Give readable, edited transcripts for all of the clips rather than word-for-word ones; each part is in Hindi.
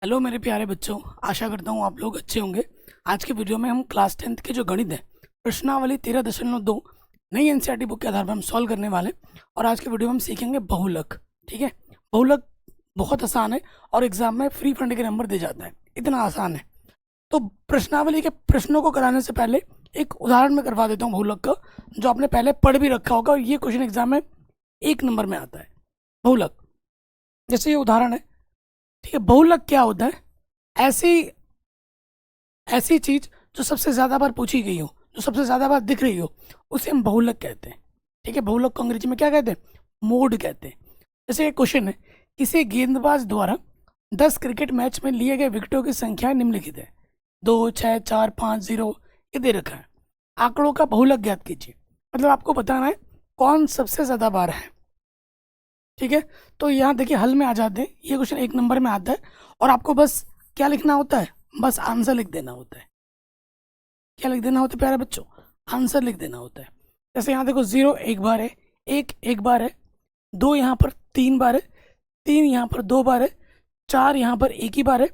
हेलो मेरे प्यारे बच्चों। आशा करता हूँ आप लोग अच्छे होंगे। आज के वीडियो में हम क्लास 10th के जो गणित है प्रश्नावली 13.2 नई एनसीईआरटी बुक के आधार पर हम सॉल्व करने वाले हैं। और आज के वीडियो में हम सीखेंगे बहुलक। ठीक है, बहुलक बहुत आसान है और एग्जाम में फ्री फंड के नंबर दे जाता है, इतना आसान है। तो प्रश्नावली के प्रश्नों को कराने से पहले एक उदाहरण में करवा देता हूँ बहुलक का, जो आपने पहले पढ़ भी रखा होगा और ये क्वेश्चन एग्जाम में 1 नंबर में आता है। बहुलक, जैसे ये उदाहरण है। ठीक है, बहुलक क्या होता है? ऐसी ऐसी चीज जो सबसे ज्यादा बार पूछी गई हो, जो सबसे ज्यादा बार दिख रही हो, उसे हम बहुलक कहते हैं। ठीक है, बहुलक को अंग्रेजी में क्या कहते हैं? मोड कहते हैं। जैसे एक क्वेश्चन है, किसी गेंदबाज द्वारा 10 क्रिकेट मैच में लिए गए विकेटों की संख्या निम्नलिखित है। 2, 6, 4, 5, 0 ये दे रखा है। आंकड़ों का बहुलक ज्ञात कीजिए। मतलब आपको बताना है कौन सबसे ज्यादा बार है। ठीक है, तो यहाँ देखिए हल में आ जाते हैं। ये क्वेश्चन 1 नंबर में आता है और आपको बस क्या लिखना होता है? बस आंसर लिख देना होता है। क्या लिख देना होता है प्यारे बच्चों? आंसर लिख देना होता है। जैसे यहाँ देखो 0 एक बार है, 1 एक बार है, 2 यहाँ पर 3 बार है, 3 यहाँ पर 2 बार है, 4 यहाँ पर एक ही बार है,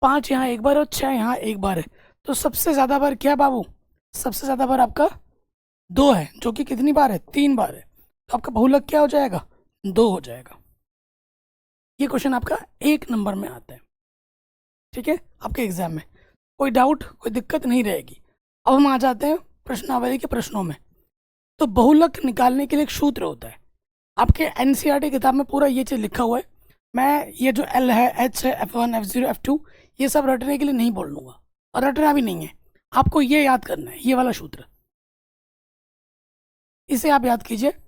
5 यहाँ एक बार है और 6 यहाँ एक बार है। तो सबसे ज़्यादा बार क्या बाबू? सबसे ज़्यादा बार आपका 2 है, जो कि कितनी बार है? 3 बार है। तो आपका बहुलक क्या हो जाएगा? 2 हो जाएगा। ये क्वेश्चन आपका 1 नंबर में आता है। ठीक है, आपके एग्जाम में कोई डाउट कोई दिक्कत नहीं रहेगी। अब हम आ जाते हैं प्रश्नावली के प्रश्नों में। तो बहुलक निकालने के लिए एक सूत्र होता है। आपके एनसीईआरटी किताब में पूरा ये चीज़ लिखा हुआ है। मैं ये जो एल है, एच है, F1, F0, F2 ये सब रटने के लिए नहीं बोल लूँगा और रटना भी नहीं है। आपको ये याद करना है, ये वाला सूत्र, इसे आप याद कीजिए।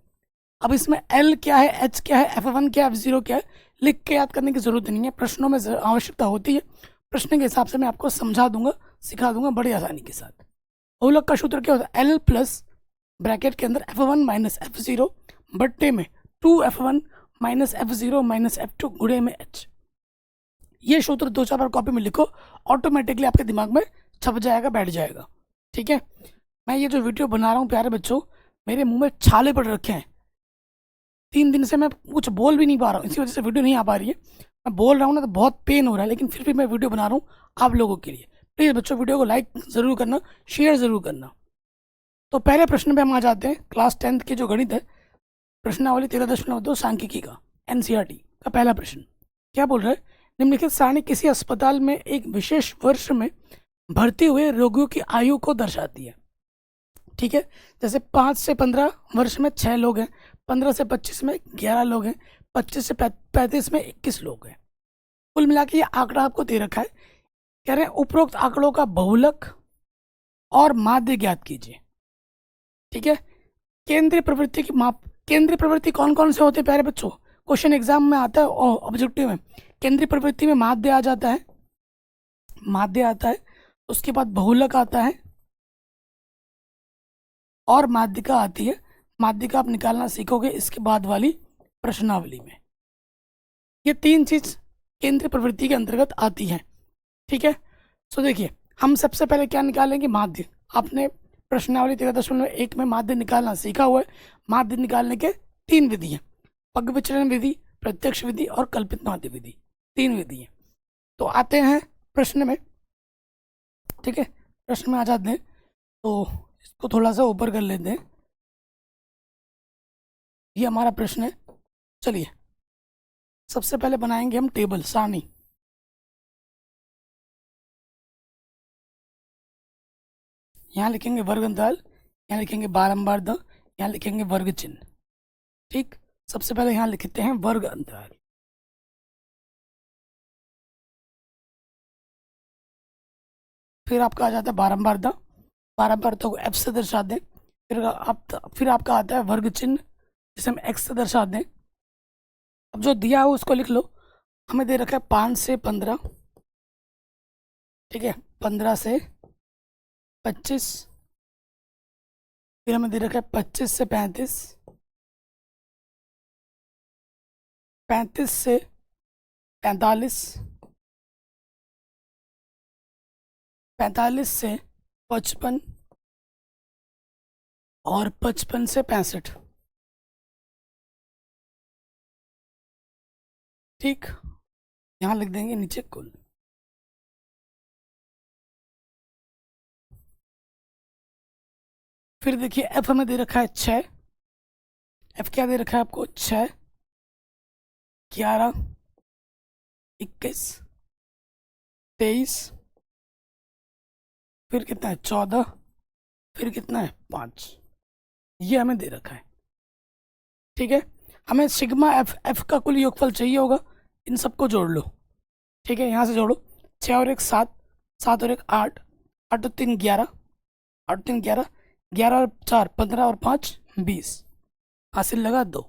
अब इसमें एल क्या है, एच क्या है, F1 क्या है, F0 क्या है, लिख के याद करने की जरूरत नहीं है। प्रश्नों में आवश्यकता होती है। प्रश्न के हिसाब से मैं आपको समझा दूंगा, सिखा दूंगा बड़ी आसानी के साथ। बहुलक का सूत्र क्या होता है? एल प्लस ब्रैकेट के अंदर F1 माइनस F0 बट्टे में 2F1 minus F0 minus F2 गुणे में H। ये सूत्र 2-4 बार कॉपी में लिखो, ऑटोमेटिकली आपके दिमाग में छप जाएगा, बैठ जाएगा। ठीक है, मैं ये जो वीडियो बना रहा हूँ प्यारे बच्चों, मेरे मुंह में छाले पड़ रखे हैं। 3 दिन से मैं कुछ बोल भी नहीं पा रहा हूँ, इसी वजह से वीडियो नहीं आ पा रही है। मैं बोल रहा हूँ ना तो बहुत पेन हो रहा है, लेकिन फिर भी मैं वीडियो बना रहा हूँ आप लोगों के लिए। प्लीज़ बच्चों वीडियो को लाइक ज़रूर करना, शेयर ज़रूर करना। तो पहले प्रश्न पे हम आ जाते हैं। क्लास 10th के जो गणित है प्रश्नावली 13.2 सांख्यिकी का, एनसीईआरटी का पहला प्रश्न क्या बोल रहा है? निम्नलिखित सारणी किसी अस्पताल में एक विशेष वर्ष में भर्ती हुए रोगियों की आयु को दर्शाती है। ठीक है, जैसे 5 से 15 वर्ष में 6 लोग हैं, 15 से 25 में 11 लोग हैं, 25 से 35 में 21 लोग हैं। कुल मिला के ये आंकड़ा आपको दे रखा है। कह रहे हैं उपरोक्त आंकड़ों का बहुलक और माध्य ज्ञात कीजिए। ठीक है, केंद्रीय प्रवृत्ति की माप, केंद्रीय प्रवृत्ति कौन कौन से होते हैं प्यारे बच्चों? क्वेश्चन एग्जाम में आता है और ऑब्जेक्टिव में। केंद्रीय प्रवृत्ति में माध्य आ जाता है, माध्य आता है, उसके बाद बहुलक आता है और माध्यिका आती है। माध्यिका आप निकालना सीखोगे इसके बाद वाली प्रश्नावली में। ये 3 चीज केंद्रीय प्रवृत्ति के अंतर्गत आती है। ठीक है, सो देखिए हम सबसे पहले क्या निकालेंगे? माध्य। आपने प्रश्नावली 13.1 में माध्य निकालना सीखा हुआ है। माध्य निकालने के 3 विधि हैं, पग विचलन विधि, प्रत्यक्ष विधि और कल्पित माध्य विधि। 3 विधि हैं। तो आते हैं प्रश्न में। ठीक है, प्रश्न में आ जाते हैं। तो इसको थोड़ा सा ऊपर कर लेते हैं। ये हमारा प्रश्न है। चलिए सबसे पहले बनाएंगे हम टेबल, सारणी। यहाँ लिखेंगे वर्ग अंतराल, यहाँ लिखेंगे बारंबार द, यहाँ लिखेंगे वर्ग चिन्ह। ठीक, सबसे पहले यहाँ लिखते हैं वर्ग अंतराल। फिर आपका आ जाता है बारंबार द, बारंबार द को एफ से दर्शा दें। फिर आपका आता है वर्ग चिन्ह, जिसे हम एक्स से दर्शा दें। अब जो दिया हो उसको लिख लो। हमें दे रखा है 5 से 15। ठीक है, 15 से 25। फिर हमें दे रखा है 25 से 35, 35 से 45, 45 से 55 और 55 से 65। ठीक, यहाँ लिख देंगे नीचे कुल। फिर देखिए एफ हमें दे रखा है 6, एफ क्या दे रखा है आपको 6, 11, 21, 23, फिर कितना है 14, फिर कितना है 5, ये हमें दे रखा है। ठीक है, हमें सिग्मा एफ, एफ का कुल योगफल चाहिए होगा, इन सबको जोड़ लो। ठीक है, यहाँ से जोड़ो, 6 और 1 7, 7 और 1 8, 8 और 3 11, 8 और 3 11, 11 और 4 15 और 5 20, हासिल लगा 2।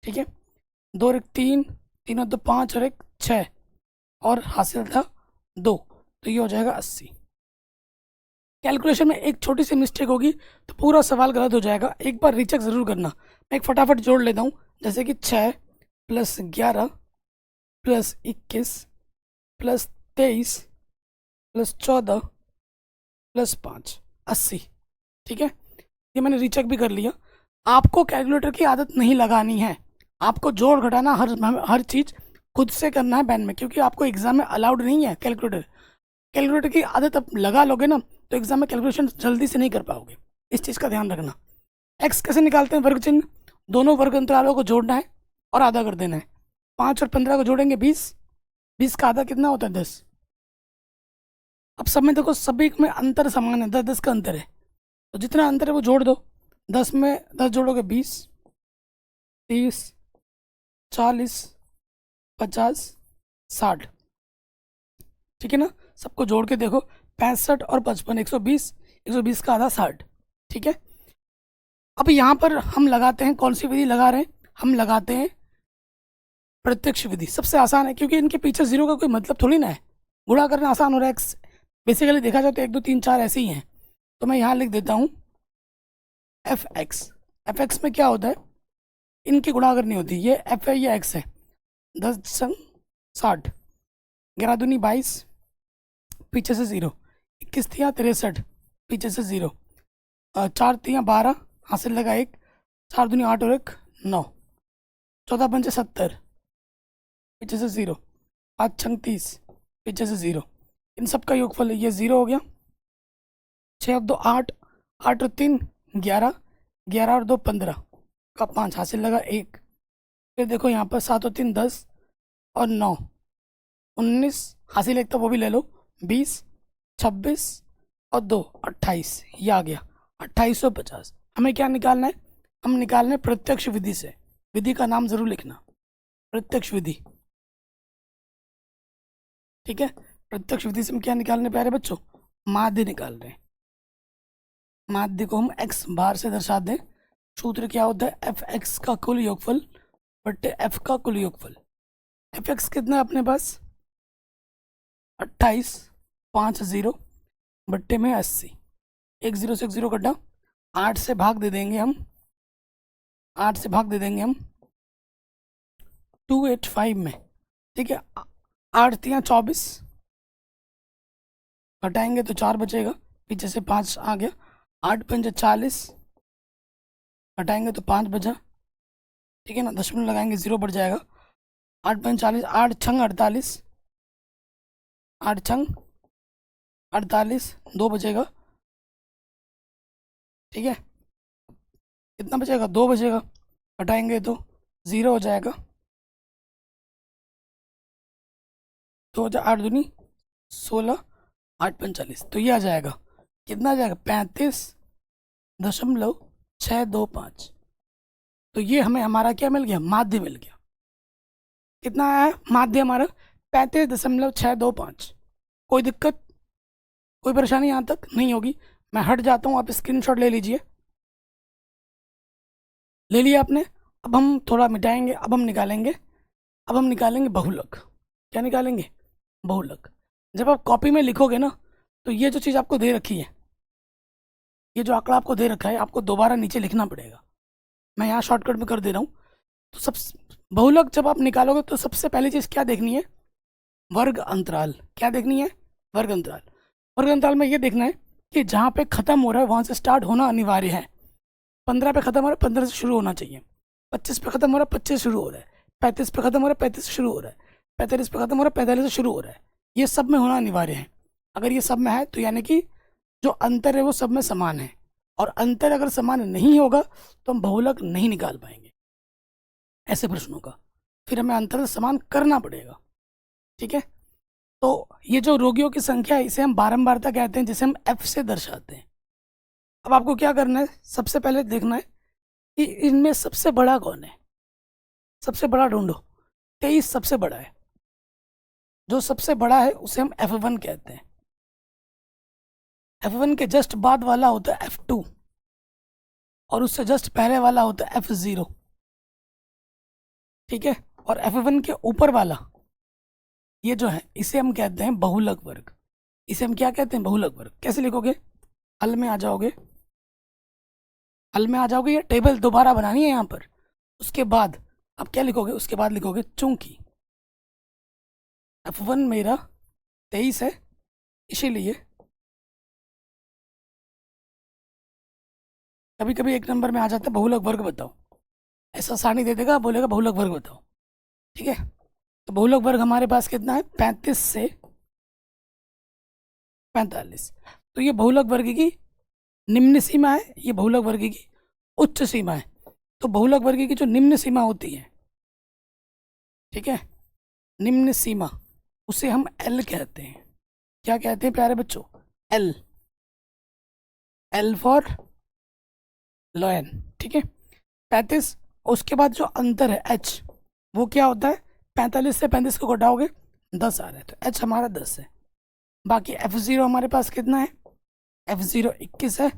ठीक है, 2 और 1 3, 3 और 2 5 और 1 6, और हासिल था 2, तो ये हो जाएगा 80। कैलकुलेशन में एक छोटी सी मिस्टेक होगी तो पूरा सवाल गलत हो जाएगा, एक बार रीचेक ज़रूर करना। मैं एक फटाफट जोड़ लेता हूँ, जैसे कि 6 + 11 + 21 + 23 + 14 + 5 80। ठीक है, ये मैंने रीचेक भी कर लिया। आपको कैलकुलेटर की आदत नहीं लगानी है, आपको जोड़ घटाना हर चीज़ खुद से करना है पेन में, क्योंकि आपको एग्जाम में अलाउड नहीं है कैलकुलेटर। कैलकुलेटर की आदत आप लगा लोगे ना तो एग्जाम में कैलकुलेशन जल्दी से नहीं कर पाओगे, इस चीज़ का ध्यान रखना। एक्स कैसे निकालते हैं, वर्ग चिन्ह, दोनों वर्ग अंतरालों को जोड़ना है और आधा कर देना है। 5 और 15 को जोड़ेंगे 20, 20 का आधा कितना होता है 10। अब सब में देखो, सभी में अंतर समान है, 10 10 का अंतर है, तो जितना अंतर है वो जोड़ दो। 10 में 10 जोड़ोगे 20, 30, 40, 50, 60। ठीक है ना, सबको जोड़ के देखो, 65 और 55 120, 120 का आधा 60। ठीक है, अब यहाँ पर हम लगाते हैं, कौन सी विधि लगा रहे हैं, हम लगाते हैं प्रत्यक्ष विधि। सबसे आसान है, क्योंकि इनके पीछे जीरो का कोई मतलब थोड़ी ना है, गुणा करना आसान हो रहा है। एक्स बेसिकली देखा जाए तो 1 2 3 4 ऐसे ही हैं, तो मैं यहाँ लिख देता हूँ एफ एक्स। एफ एक्स में क्या होता है, इनकी गुणा करनी होती है, ये एफ है ये एक्स है। 10 संग 60, 11 दूनी 22, पीछे से 0, 21 तियाँ 63, पीछे से 0, 4 तियाँ 12, हासिल लगा 1, 4 दूनी 8 और 1 9, 14 पंचे 70, पीछे से 0, 5 छंग 30, पीछे से 0, इन सब का योगफल ये 0 हो गया। 6 और 2 8, 8 और 3 11, 11 और 2 15 का 5, हासिल लगा 1। फिर देखो यहाँ पर 7 और 3 10 और 9 19, हासिल 1 तो वो भी ले लो, 20, 26 और 2 28, ये आ गया 2850। हमें क्या निकालना है, हम निकालना है प्रत्यक्ष विधि से। विधि का नाम जरूर लिखना, प्रत्यक्ष विधि। ठीक है, प्रत्यक्ष विधि से हम क्या निकालने प्यारे बच्चों, माध्य निकाल रहे हैं। माध्य को हम x बार से दर्शा दें। सूत्र क्या होता है, एफ एक्स का कुल योगफल बट्टे एफ का कुल योगफल। एफ एक्स कितना है अपने पास 28 5 0 बट्टे में 80, 1 0 से 1 0 कटा, 8 से भाग दे देंगे हम, 8 से भाग दे देंगे हम 285 में। ठीक है, 8 तियाँ 24, घटाएंगे तो 4 बचेगा, पीछे से 5 आ गया, 8 पंजे 40, घटाएंगे तो 5 बचा। ठीक है ना, दशमलव लगाएंगे 0 बढ़ जाएगा, 8 पंजे 40, 8 छंग 48, 8 छंग 48, 2 बचेगा। ठीक है, कितना बचेगा 2 बचेगा, घटाएंगे तो 0 हो जाएगा, 8 दूनी 16, 8 45, तो ये आ जाएगा, कितना आ जाएगा 35.625। तो ये हमें हमारा क्या मिल गया, माध्य मिल गया। कितना आया माध्य हमारा 35.625। कोई दिक्कत, कोई परेशानी यहाँ तक नहीं होगी। मैं हट जाता हूँ, आप स्क्रीनशॉट ले लीजिए। ले लिया आपने, अब हम थोड़ा मिटाएंगे, अब हम निकालेंगे बहुलक। क्या निकालेंगे, बहुलक। जब आप कॉपी में लिखोगे ना, तो ये जो चीज़ आपको दे रखी है, ये जो आंकड़ा आपको दे रखा है, आपको दोबारा नीचे लिखना पड़ेगा। मैं यहाँ शॉर्टकट में कर दे रहा हूँ। तो सब बहुलक जब आप निकालोगे तो सबसे पहली चीज़ क्या देखनी है, वर्ग अंतराल। क्या देखनी है, वर्ग अंतराल। वर्ग अंतराल में ये देखना है कि जहाँ पे ख़त्म हो रहा है वहाँ से स्टार्ट होना अनिवार्य है। 15 पे ख़त्म हो रहा है 15 से शुरू होना चाहिए, 25 पे ख़त्म हो रहा है 25 से शुरू हो रहा है, 35 पे ख़त्म हो रहा है 35 से शुरू हो रहा है, 45 पे ख़त्म हो रहा है 45 से शुरू हो रहा है। ये सब में होना अनिवार्य है। अगर ये सब में है तो यानी कि जो अंतर है वो सब में समान है। और अंतर अगर समान नहीं होगा तो हम बहुलक नहीं निकाल पाएंगे ऐसे प्रश्नों का, फिर हमें अंतर समान करना पड़ेगा। ठीक है, तो ये जो रोगियों की संख्या है इसे हम बारंबारता कहते हैं, जिसे हम एफ से दर्शाते हैं। अब आपको क्या करना है, सबसे पहले देखना है कि इनमें सबसे बड़ा कौन है। सबसे बड़ा ढूंढो, 23 सबसे बड़ा है। जो सबसे बड़ा है उसे हम F1 कहते हैं। F1 के जस्ट बाद वाला होता है F2 और उससे जस्ट पहले वाला होता है F0। ठीक है, और F1 के ऊपर वाला ये जो है इसे हम कहते हैं बहुलक वर्ग। इसे हम क्या कहते हैं, बहुलक वर्ग। कैसे लिखोगे, हल में आ जाओगे, हल में आ जाओगे, ये टेबल दोबारा बनानी है यहाँ पर। उसके बाद अब क्या लिखोगे, उसके बाद लिखोगे चूंकि F1 मेरा 23 है, इसीलिए कभी कभी एक नंबर में आ जाता है बहुलक वर्ग बताओ, ऐसा सारणी दे देगा, बोलेगा बहुलक वर्ग बताओ। ठीक है, तो बहुलक वर्ग हमारे पास कितना है, 35 से 45। तो ये बहुलक वर्ग की निम्न सीमा है, ये बहुलक वर्ग की उच्च सीमा है। तो बहुलक वर्ग की जो निम्न सीमा होती है, ठीक है, निम्न सीमा, उसे हम L कहते हैं। क्या कहते हैं प्यारे बच्चों, L। L for lion. ठीक है, 35। उसके बाद जो अंतर है H, वो क्या होता है, 45 से 35 को घटाओगे 10 आ रहा है, तो H हमारा 10 है। बाकी F0 हमारे पास कितना है, F0 21 है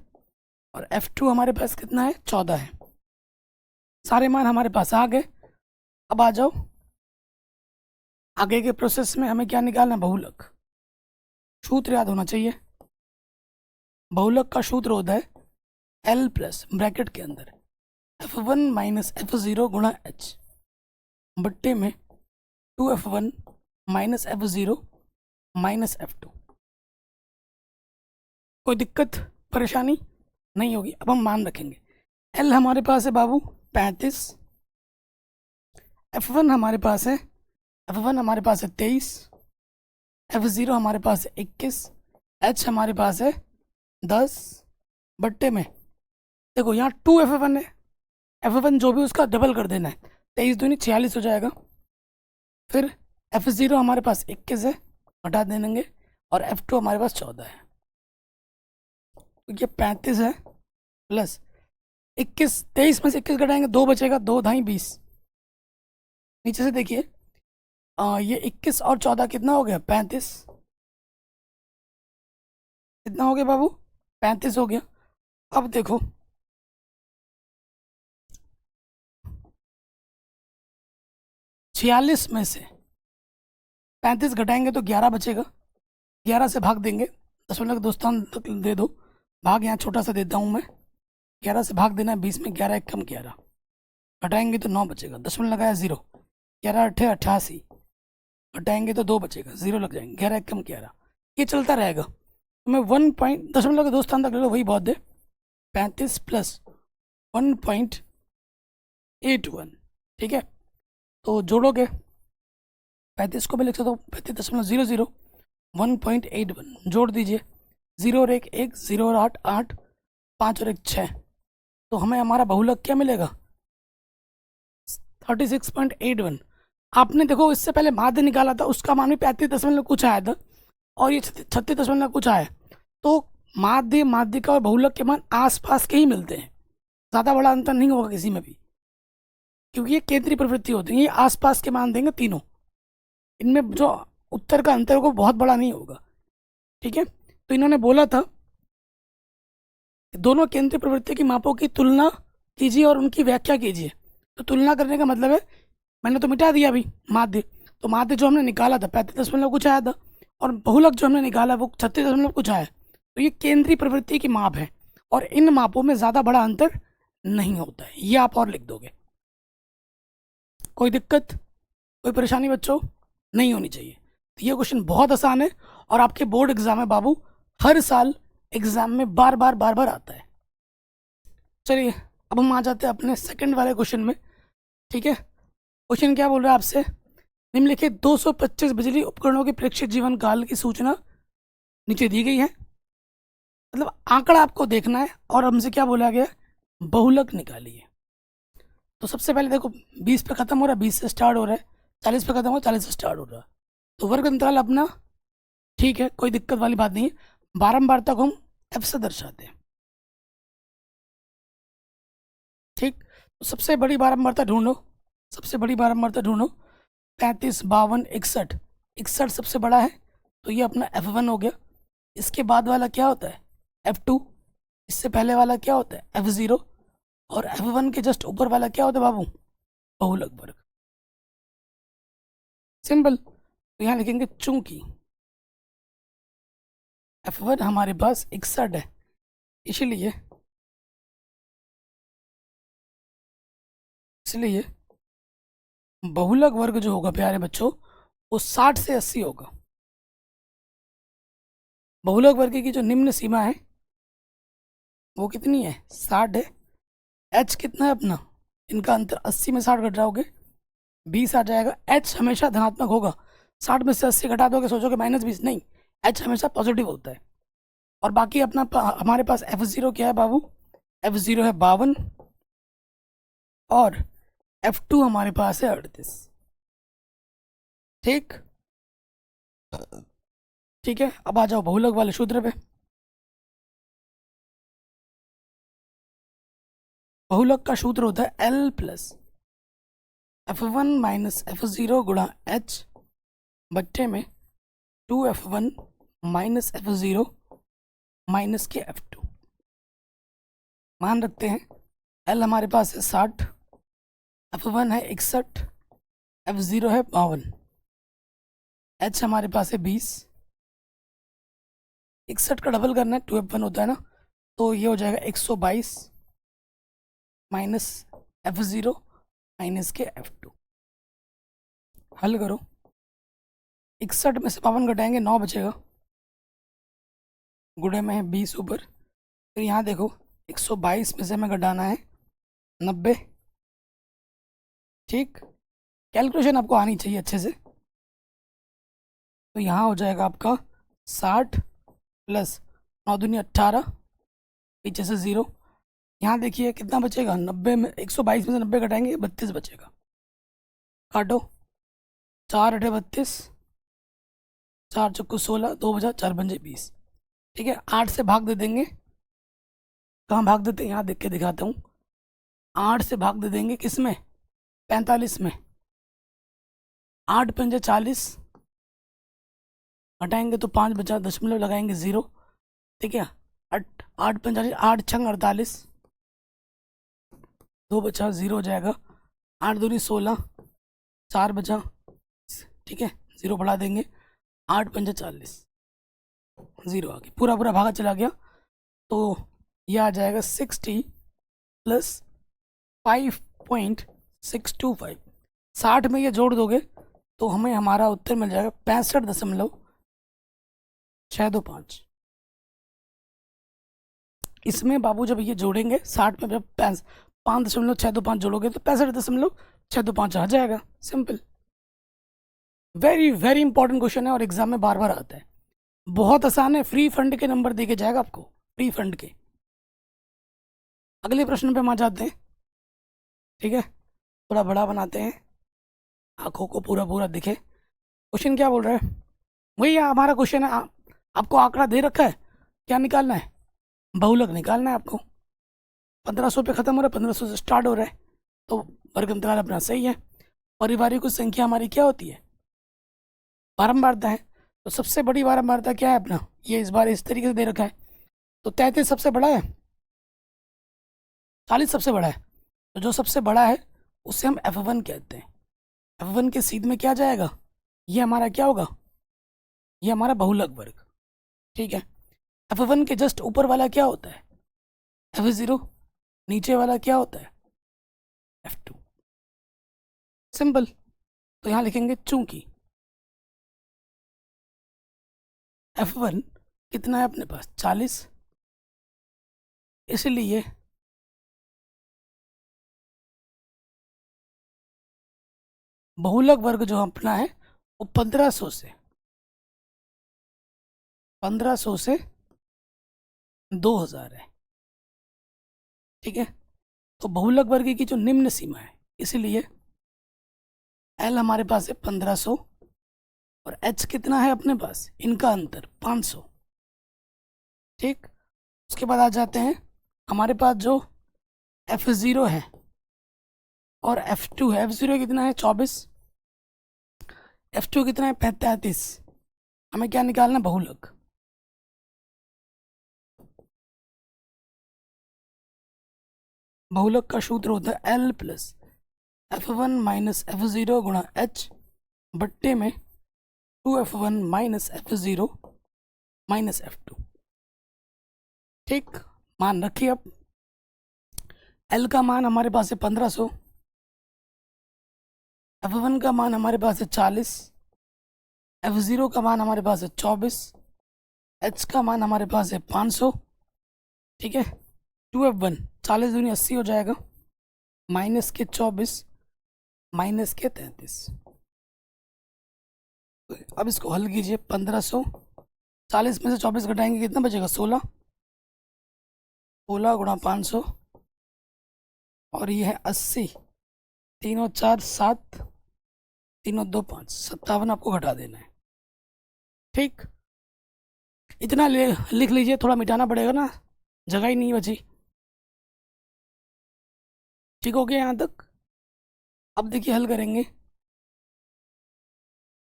और F2 हमारे पास कितना है, 14 है। सारे मान हमारे पास आ गए। अब आ जाओ आगे के प्रोसेस में, हमें क्या निकालना है, बहुलक। सूत्र याद होना चाहिए। बहुलक का सूत्र होता है L प्लस ब्रैकेट के अंदर F1 माइनस F0 गुणा H बट्टे में 2F1 minus F0 minus F2। कोई दिक्कत परेशानी नहीं होगी। अब हम मान रखेंगे, L हमारे पास है बाबू 35, F1 हमारे पास है, F1 हमारे पास है 23, F0 हमारे पास है 21, H हमारे पास है 10 बट्टे में, देखो यहाँ 2F1 है, F1 जो भी उसका डबल कर देना है, 23 दूनी 46 हो जाएगा। फिर F0 हमारे पास 21 है, हटा देंगे, और F2 हमारे पास 14 है। तो ये 35 है प्लस 21, 23 में से 21 घटाएंगे 2 बचेगा, 2 ढाई 20। नीचे से देखिए, ये 21 और 14 कितना हो गया, 35। कितना हो गया बाबू, 35 हो गया। अब देखो 46 में से 35 घटाएंगे तो 11 बचेगा, 11 से भाग देंगे, दशमलव के दो स्थान तक दे दो, भाग यहाँ छोटा सा देता हूँ मैं, 11 से भाग देना है 20 में, 11 एक कम 11, घटाएंगे तो 9 बचेगा, दशमलव लगाया 0, 11 अट्ठे 88, घटाएंगे तो 2 बचेगा, 0 लग जाएंगे, 11 एक कम 11, ये चलता रहेगा। तो मैं 1 पॉइंट दशमलव के दो स्थान तक ले लो, वही बहुत है, 35 प्लस 1.81। ठीक है, तो जोड़ोगे 35 को भी लिख सकता हूँ, 35.00, 1.81 जोड़ दीजिए, 0 और 1 1, 0 और 8 8, 5 और 1 6, तो हमें हमारा बहुलक क्या मिलेगा, 36.81। आपने देखो इससे पहले माध्य निकाला था, उसका मान भी 35 कुछ आया था और ये 36 कुछ आया। तो माध्य का और बहुलक के मान आसपास के ही मिलते हैं, ज़्यादा बड़ा अंतर नहीं होगा किसी में भी, क्योंकि ये केंद्रीय प्रवृत्ति होती है, ये आसपास के मान देंगे तीनों, इनमें जो उत्तर का अंतर को बहुत बड़ा नहीं होगा। ठीक है, तो इन्होंने बोला था दोनों केंद्रीय प्रवृत्ति की मापों की तुलना कीजिए और उनकी व्याख्या कीजिए। तो तुलना करने का मतलब है, मैंने तो मिटा दिया अभी माध्य, तो माध्य जो हमने निकाला था 35 कुछ आया था, और बहुलक जो हमने निकाला वो 36 कुछ आया। तो ये केंद्रीय प्रवृत्ति की माप है और इन मापों में ज़्यादा बड़ा अंतर नहीं होता है, ये आप और लिख दोगे। कोई दिक्कत कोई परेशानी बच्चों नहीं होनी चाहिए। तो ये क्वेश्चन बहुत आसान है और आपके बोर्ड एग्जाम है बाबू, हर साल एग्जाम में बार बार आता है। चलिए अब हम आ जाते हैं अपने सेकंड वाले क्वेश्चन में। ठीक है, क्वेश्चन क्या बोल रहा है आपसे, निम्नलिखित 225 बिजली उपकरणों के प्रेक्षित जीवन काल की सूचना नीचे दी गई है। मतलब आंकड़ा आपको देखना है और हमसे क्या बोला गया, बहुलक निकालिए। तो सबसे पहले देखो 20 पे खत्म हो रहा है, 20 से स्टार्ट हो रहा है, 40 पे खत्म हो रहा है, 40 से स्टार्ट हो रहा है। तो वर्ग अंतराल अपना ठीक है, कोई दिक्कत वाली बात नहीं है। बारंबारता को हम एफ से दर्शाते हैं। ठीक, तो सबसे बड़ी बारंबारता ढूंढो, सबसे बड़ी बारंबारता ढूंढो। 35, 52, 61, 61 सबसे बड़ा है, तो ये अपना F1 हो गया। इसके बाद वाला क्या होता है, F2। इससे पहले वाला क्या होता है, F0। और F1 के जस्ट ऊपर वाला क्या होता है बाबू, बहुलक वर्ग। सिंपल। तो यहाँ लिखेंगे चूंकि F1 हमारे पास 61 है, इसलिए इसलिए बहुलक वर्ग जो होगा प्यारे बच्चों, वो 60 से 80 होगा। बहुलक वर्ग की जो निम्न सीमा है वो कितनी है, 60 है। एच कितना है अपना, इनका अंतर 80 में 60 घट जाओगे 20 आ जाएगा। एच हमेशा धनात्मक होगा, 60 में से 80 घटा दोगे सोचोगे -20, नहीं, एच हमेशा पॉजिटिव होता है। और बाकी अपना हमारे पास F0 क्या है बाबू, F0 है 52 और F2 हमारे पास है 38। ठीक, ठीक है। अब आ जाओ बहुलक वाले सूत्र पे। बहुलक का सूत्र होता है L plus F1 minus F0 गुणा H बट्टे में 2F1 माइनस F0 माइनस के F2। मान रखते हैं L हमारे पास है 60, F1 है 61, F0 है 52, H हमारे पास है 20। 61 का डबल करना है, 2F1 होता है ना, तो ये हो जाएगा 122 माइनस F0 माइनस के F2। हल करो, 61 में से 52 घटाएंगे 9 बचेगा, गुणे में है 20 ऊपर। फिर यहाँ देखो 122 में से हमें घटाना है 90। ठीक, कैलकुलेशन आपको आनी चाहिए अच्छे से। तो यहाँ हो जाएगा आपका 60 प्लस 9 दूनी 18, पीछे से 0। यहाँ देखिए कितना बचेगा, 90 में 122 में से 90 घटाएंगे 32 बचेगा। काटो, 4 अठे 32, 4 चक्कू 16, 2 बचा 4 पंजे 20। ठीक है, 8 से भाग दे देंगे, कहाँ भाग देते हैं यहाँ देख के दिखाता हूँ। 8 से भाग दे देंगे किस में, 45 में। 8 पंजे 40, हटाएंगे तो 5 बचा, दशमलव लगाएंगे 0। ठीक है, 8 8 पंजे 8 छंग 48, 2 बचा 0 हो जाएगा। 8 दूनी 16, 4 बचा, ठीक है 0 बढ़ा देंगे, 8 पंजे 40, 0 आ गया, पूरा पूरा भागा चला गया। तो यह आ जाएगा 60 प्लस 5.625। 60 में ये जोड़ दोगे तो हमें हमारा उत्तर मिल जाएगा 65.625। इसमें बाबू जब ये जोड़ेंगे 60 में जब 5.625 जोड़ोगे तो 65.625 आ जाएगा। Simple, very very important question है और एग्जाम में बार बार आता है। बहुत आसान है, फ्री फंड के नंबर देके जाएगा आपको, फ्री फंड के। अगले प्रश्न पे हम आ जाते हैं। ठीक है, थोड़ा बड़ा बनाते हैं, आंखों को पूरा पूरा दिखे। क्वेश्चन क्या बोल रहा है, वही हमारा क्वेश्चन है। आपको आंकड़ा दे रखा है, क्या निकालना है, बहुलक निकालना है आपको। 1500 पे खत्म हो रहा है, 1500 से स्टार्ट हो रहा है, तो वर्ग अंतराल अपना सही है। पारिवारिक संख्या हमारी क्या होती है, बारंबारता है। तो सबसे बड़ी बारंबारता क्या है अपना, ये इस बार इस तरीके से दे रखा है। तो 33 सबसे बड़ा है, 40 सबसे बड़ा है। तो जो सबसे बड़ा है उसे हम F1 कहते हैं। F1 के सीध में क्या जाएगा, ये हमारा क्या होगा, ये हमारा बहुलक वर्ग। ठीक है, F1 के जस्ट ऊपर वाला क्या होता है, F0। नीचे वाला क्या होता है, F2। सिंपल। तो यहाँ लिखेंगे चूंकि F1 कितना है अपने पास 40, इसलिए बहुलक वर्ग जो अपना है वो 1500 से 2000 है। ठीक है, तो बहुलक वर्ग की जो निम्न सीमा है, इसीलिए एल हमारे पास है 1500 और एच कितना है अपने पास, इनका अंतर 500। ठीक, उसके बाद आ जाते हैं हमारे पास जो F0 है और F2 है। F0 कितना है 24, F2 कितना है 35। हमें क्या निकालना है, बहुलक। बहुलक का सूत्र होता है L plus F1 minus F0 गुणा H बट्टे में 2F1 minus F0 minus F2। ठीक, मान रखिए अब L का मान हमारे पास है 1500, F1 का मान हमारे पास है 40, F0 का मान हमारे पास है 24, H का मान हमारे पास है 500। ठीक है, 2F1 40 दूनी 80 हो जाएगा, माइनस के 24 माइनस के 33। अब इसको हल कीजिए, 1500 40 में से 24 घटाएंगे कितना बचेगा, 16, 16 गुणा 500 और ये है 80, 3 और 4 7, 3 और 2 5, 57 आपको घटा देना है। ठीक, इतना लिख लीजिए, थोड़ा मिटाना पड़ेगा ना, जगह ही नहीं बची। ठीक हो गया यहाँ तक। अब देखिए हल करेंगे,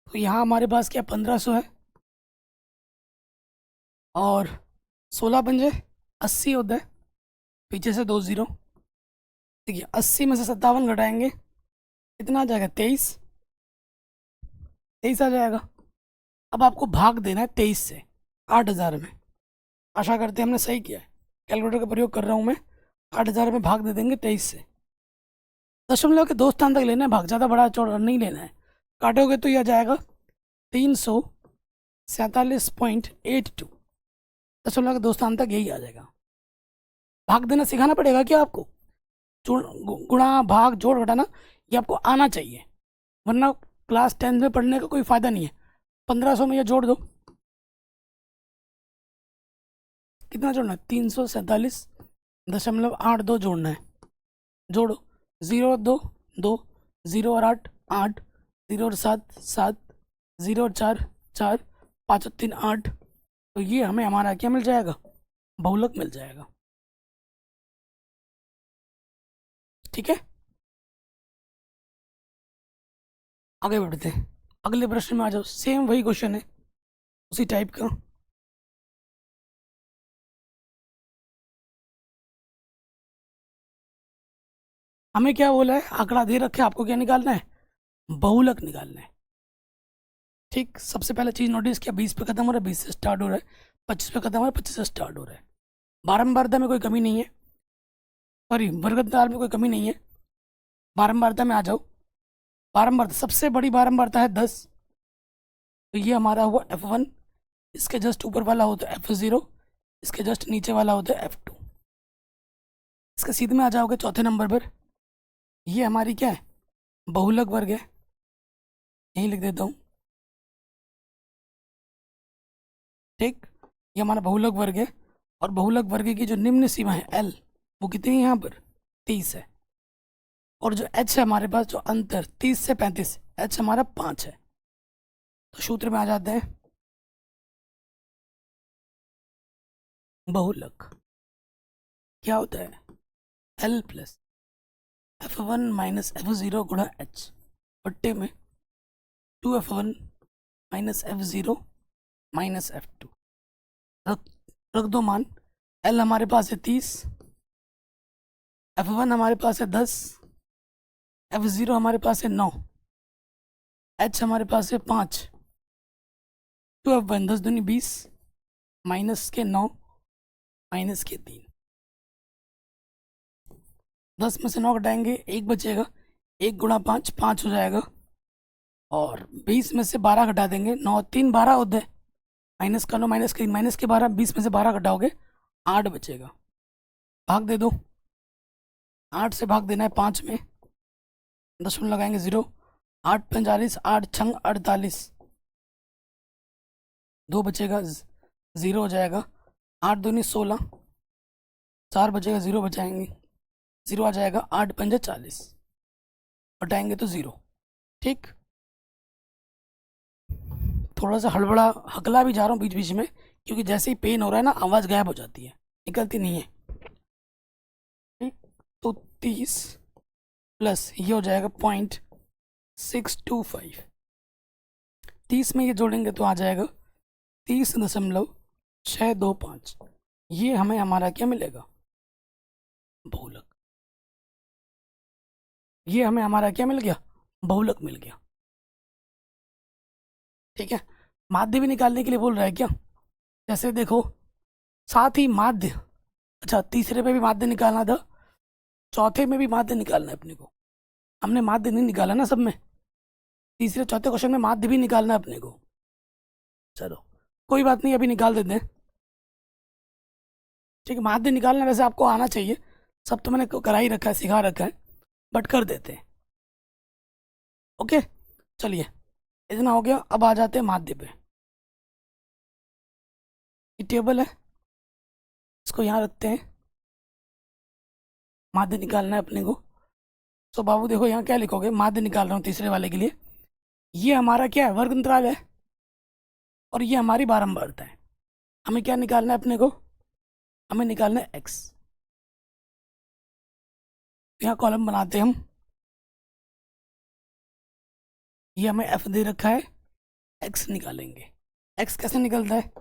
तो यहाँ हमारे पास क्या 1500 है और 16 बन जाए 80 होता है, पीछे से 2 0। देखिए 80 में से 57 घटाएंगे कितना आ जाएगा, 23, 23 आ जाएगा। अब आपको भाग देना है 23 से 8000 में। आशा करते हैं हमने सही किया है, कैलकुलेटर का प्रयोग कर रहा हूँ मैं। 8000 में भाग दे देंगे 23 से, दशमलव के 2 स्थान तक लेना है भाग, ज़्यादा बड़ा चौड़ा नहीं लेना है। काटोगे तो यह जाएगा 347.82, दशमलव के 2 स्थान तक यही आ जाएगा। भाग देना सिखाना पड़ेगा क्या आपको, गुणा भाग जोड़ घटाना ये आपको आना चाहिए, वरना क्लास 10 में पढ़ने का कोई फ़ायदा नहीं है। 1500 में यह जोड़ दो, कितना जोड़ना है, 347.82 जोड़ना है। जोड़ो, 0 और 2 2, 0 और 8 8, 0 और 7 7, 0 और 4 4, 5 और 3 8। तो ये हमें हमारा क्या मिल जाएगा, बहुलक मिल जाएगा। ठीक है, आगे बढ़ते हैं, अगले प्रश्न में आ जाओ। सेम वही क्वेश्चन है, उसी टाइप का। हमें क्या बोला है, आंकड़ा दे रखे, आपको क्या निकालना है, बहुलक निकालना है। ठीक, सबसे पहले चीज़ नोटिस किया, 20 पे खत्म हो रहा है, 20 से स्टार्ट हो रहा है, 25 पे खत्म हो रहा है, 25 से स्टार्ट हो रहा है। बारंबारता में कोई कमी नहीं है, सॉरी वर्गदार में कोई कमी नहीं है। बारंबारता में आ जाओ, बारंबारता सबसे बड़ी बारंबारता है 10, तो ये हमारा हुआ F1। इसके जस्ट ऊपर वाला होता है F0, इसके जस्ट नीचे वाला होता है F2। इसके सीधे में आ जाओगे चौथे नंबर पर, ये हमारी क्या है, बहुलक वर्ग है, यहीं लिख देता हूँ। ठीक, ये हमारा बहुलक वर्ग है और बहुलक वर्ग की जो निम्न सीमा है L, वो कितनी है यहाँ पर, 30 है। और जो H है हमारे पास, जो अंतर 30 से 35, H हमारा 5 है। तो सूत्र में आ जाते हैं, बहुलक क्या होता है, L plus F1 minus F0 गुणा H बट्टे में 2F1 minus F0 minus F2। रख रख दो मान, L हमारे पास है 30, F1 हमारे पास है 10, F0 हमारे पास है 9, H हमारे पास है 5, 2F1 10 दूनी 20, माइनस के 9 माइनस के 3, 10 में से 9 घटाएंगे 1 बचेगा, 1 गुणा 5 5 हो जाएगा, और 20 में से 12 घटा देंगे, 9 3 12 होते हैं, माइनस का 9 माइनस के 3 माइनस के 12, 20 में से 12 घटाओगे 8 बचेगा। भाग दे दो, 8 से भाग देना है 5 में, दशमलव लगाएंगे 0, 8 45, 8 छंग 48, 2 बचेगा, 0 हो जाएगा, 8 दूनी 16, 4 बचेगा, 0 बचाएंगे, 0 आ जाएगा, 8 पंजे 40, हटाएंगे तो 0। ठीक, थोड़ा सा हड़बड़ा हकला भी जा रहा हूँ बीच बीच में, क्योंकि जैसे ही पेन हो रहा है ना आवाज़ गायब हो जाती है, निकलती नहीं है। ठीक, तो 30 प्लस ये हो जाएगा 0.625, 30 में ये जोड़ेंगे तो आ जाएगा 30.625। ये हमें हमारा क्या मिलेगा, बहुलक। ये हमें हमारा क्या मिल गया, बहुलक मिल गया। ठीक है, माध्य भी निकालने के लिए बोल रहा है क्या, जैसे देखो, साथ ही माध्य, अच्छा तीसरे पे भी माध्य निकालना था, चौथे में भी माध्य निकालना है अपने को। हमने माध्य नहीं निकाला ना सब में, तीसरे चौथे क्वेश्चन में माध्य भी निकालना है अपने को। चलो कोई बात नहीं, अभी निकाल देते हैं। ठीक है, माध्य निकालना वैसे आपको आना चाहिए, सब तो मैंने करा ही रखा है, सिखा रखा है, बट कर देते हैं। ओके, चलिए इतना हो गया, अब आ जाते हैं माध्य पे। ये टेबल है, इसको यहाँ रखते हैं, माध्य निकालना है अपने को। तो बाबू देखो यहाँ क्या लिखोगे, माध्य निकाल रहा हूँ तीसरे वाले के लिए। ये हमारा क्या है, वर्ग अंतराल है, और ये हमारी बारंबारता है। हमें क्या निकालना है अपने को, हमें निकालना है x। यहाँ कॉलम बनाते हैं हम, ये हमें f दे रखा है, x निकालेंगे। x कैसे निकलता है,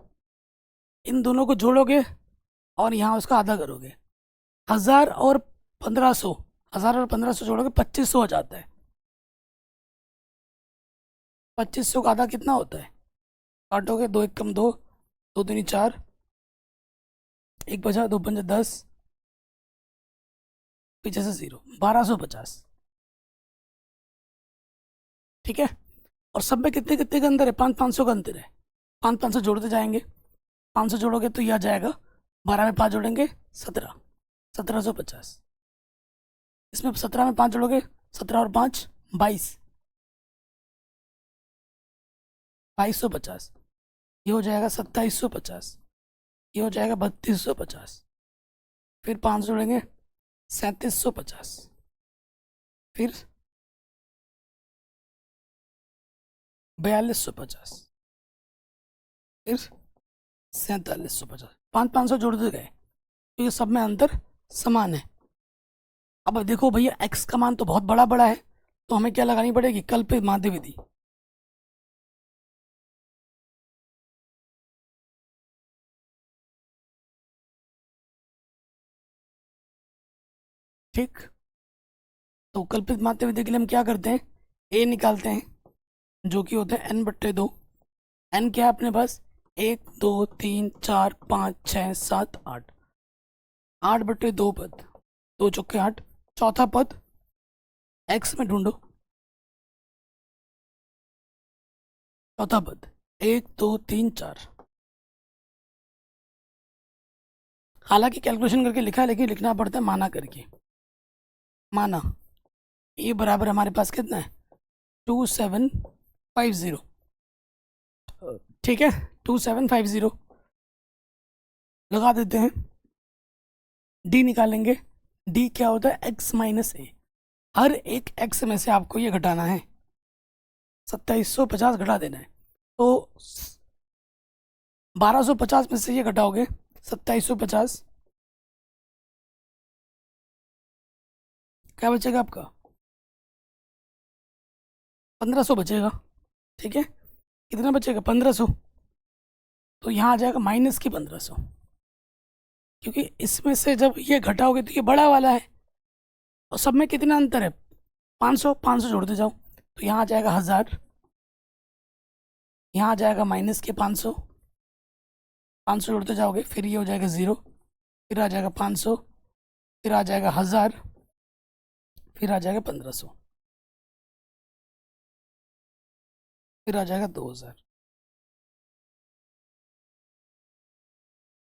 इन दोनों को जोड़ोगे और यहाँ उसका आधा करोगे। 1000 और 1500, 1000 और 1500 जोड़ोगे 2500 हो जाता है। 2500 का आधा कितना होता है, काटोगे, 2 एक कम 2, 2 दूनी 4, 1 बचा, 2 पंजे 10, पीछे से 0, 1250। ठीक है, और सब में कितने कितने का अंतर है, 500 का अंतर है। 500 जोड़ते जाएंगे, 500 जोड़ोगे तो यह आ जाएगा, 12 में 5 जोड़ेंगे 17, 1750। इसमें 17 में 5 जोड़ोगे, 17 और 5 22, 2250। ये हो जाएगा 2750, ये हो जाएगा 3250, फिर 5 जोड़ेंगे 3750, फिर 4250, फिर 4750। 500 जोड़ते गए तो ये सब में अंतर समान है। अब देखो भैया x का मान तो बहुत बड़ा बड़ा है, तो हमें क्या लगानी पड़ेगी, कल्पित माध्य विधि। ठीक, तो कल्पित माध्य विधि के लिए हम क्या करते हैं, a निकालते हैं, जो कि होता है n/2। n क्या है अपने पास, 1 2 3 4 5 6 7 8, 8/2 पद, 2 चौके 8। चौथा पद x में ढूंढो, चौथा पद 1 2 3 4। हालांकि कैलकुलेशन करके लिखा है, लेकिन लिखना पड़ता है माना करके। माना ये बराबर हमारे पास कितना है, 2750। ठीक है, 2750 लगा देते हैं, डी निकालेंगे। डी क्या होता है, x-a। हर एक x में से आपको ये घटाना है, 2750 घटा देना है। तो 1250 में से ये घटाओगे 2750, क्या बचेगा आपका, 1500 बचेगा। ठीक है, कितना बचेगा, 1500। तो यहाँ आ जाएगा माइनस की 1500, क्योंकि इसमें से जब ये घटाओगे तो ये बड़ा वाला है, और सब में कितना अंतर है, 500, 500 जोड़ते जाओ, तो यहाँ आ जाएगा 1000, यहाँ आ जाएगा माइनस के 500, 500 जोड़ते जाओगे, फिर ये हो जाएगा 0, फिर आ जाएगा 500, फिर आ जाएगा 1000, फिर आ जाएगा 1500, फिर आ जाएगा 2000।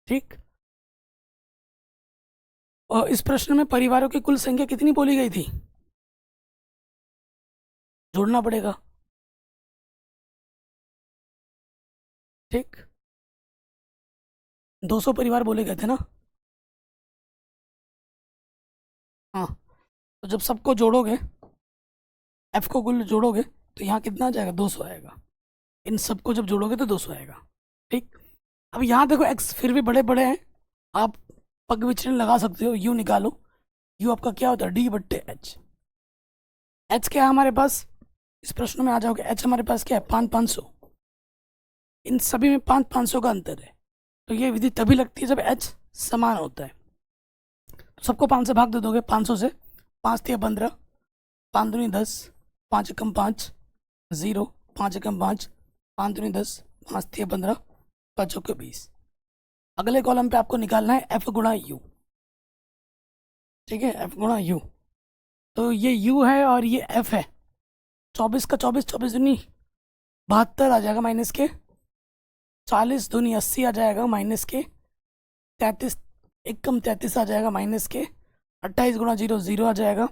ठीक, और इस प्रश्न में परिवारों की कुल संख्या कितनी बोली गई थी, जोड़ना पड़ेगा। ठीक, 200 परिवार बोले गए थे ना। हाँ, तो जब सबको जोड़ोगे, एफ को कुल जोड़ोगे तो यहाँ कितना आ जाएगा, 200 आएगा। इन सबको जब जोड़ोगे तो 200 आएगा। ठीक, अब यहाँ देखो एक्स फिर भी बड़े बड़े हैं, आप पग विचलन लगा सकते हो, यू निकालो। यू आपका क्या होता है, डी बट्टे एच। एच क्या है हमारे पास, इस प्रश्न में आ जाओगे, एच हमारे पास क्या है, 500। इन सभी में 500 का अंतर है, तो ये विधि तभी लगती है जब एच समान होता है। तो सबको 5 से भाग दे दोगे, 500 से, 5 तिया 15, 5 दूनी 10, 5 एकम 5, 0, 5 एकम 5, 5 दूनी 10, 5 तिया 15, 5 चौके 20। अगले कॉलम पे आपको निकालना है एफ गुणा यू। ठीक है, एफ गुणा यू, तो ये यू है और ये एफ है। 24 का 24, 24 दूनी 72 आ जाएगा माइनस के, 40 दूनी 80 आ जाएगा माइनस के, 33 एकम 33 आ जाएगा माइनस के, 28 गुणा 0 0 आ जाएगा,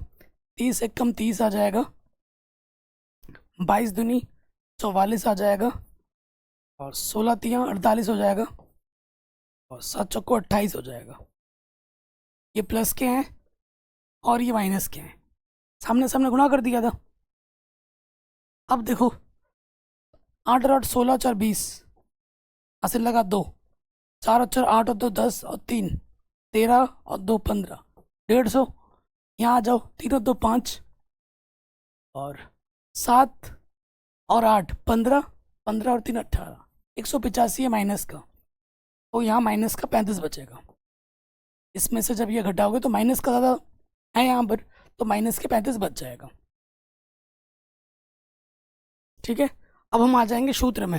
30 एकम 30 आ जाएगा, 22 दूनी 44 आ जाएगा, और 16 तिया 48 हो जाएगा, और 7 चौको 28 हो जाएगा। ये प्लस के हैं और ये माइनस के हैं, सामने सामने गुणा कर दिया था। अब देखो 8 और 8 16 4 20, हासिल लगा 2, 4 और 4 8 और 2 10 और 3 13 और 2 15, 150। यहाँ आ जाओ, 3 और 2 5, और 7 और 8 15, 15 और 3 18, 185 है माइनस का, तो यहाँ माइनस का 35 बचेगा। इसमें से जब ये घटाओगे तो माइनस का ज़्यादा है यहाँ पर, तो माइनस के 35 बच जाएगा। ठीक है, अब हम आ जाएंगे सूत्र में,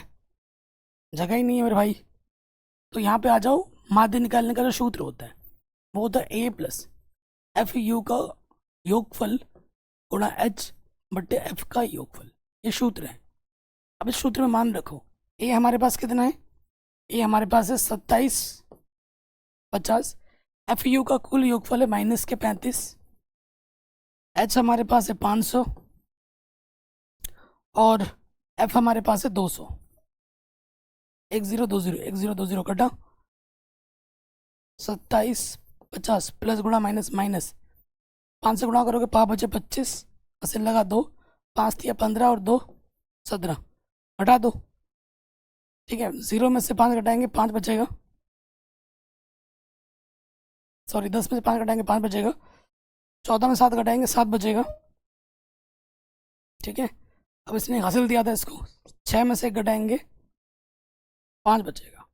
जगह ही नहीं है मेरे भाई, तो यहाँ पे आ जाओ। माध्य निकालने का जो सूत्र होता है वो होता है ए प्लस एफ यू का योगफल गुणा एच बट्टे एफ का योगफल, ये सूत्र है। अब इस सूत्र में मान रखो, ए हमारे पास कितना है, ए हमारे पास है 27 50, एफ यू का कुल योगफल है माइनस के 35, एच हमारे पास है 500, और एफ हमारे पास है 200। 1020 कटा, 27 50 प्लस गुणा माइनस माइनस, 5 से गुणा करोगे 5 बचे 25, असल लगा 2, 5 दिया 15 और 2 17, हटा दो। ठीक है, 0 में से 5 घटाएंगे 5 बचेगा, सॉरी 10 में से 5 घटाएंगे 5 बचेगा, 14 में 7 घटाएंगे 7 बचेगा। ठीक है, अब इसने हासिल दिया था इसको, 6 में से 1 घटाएंगे 5 बचेगा।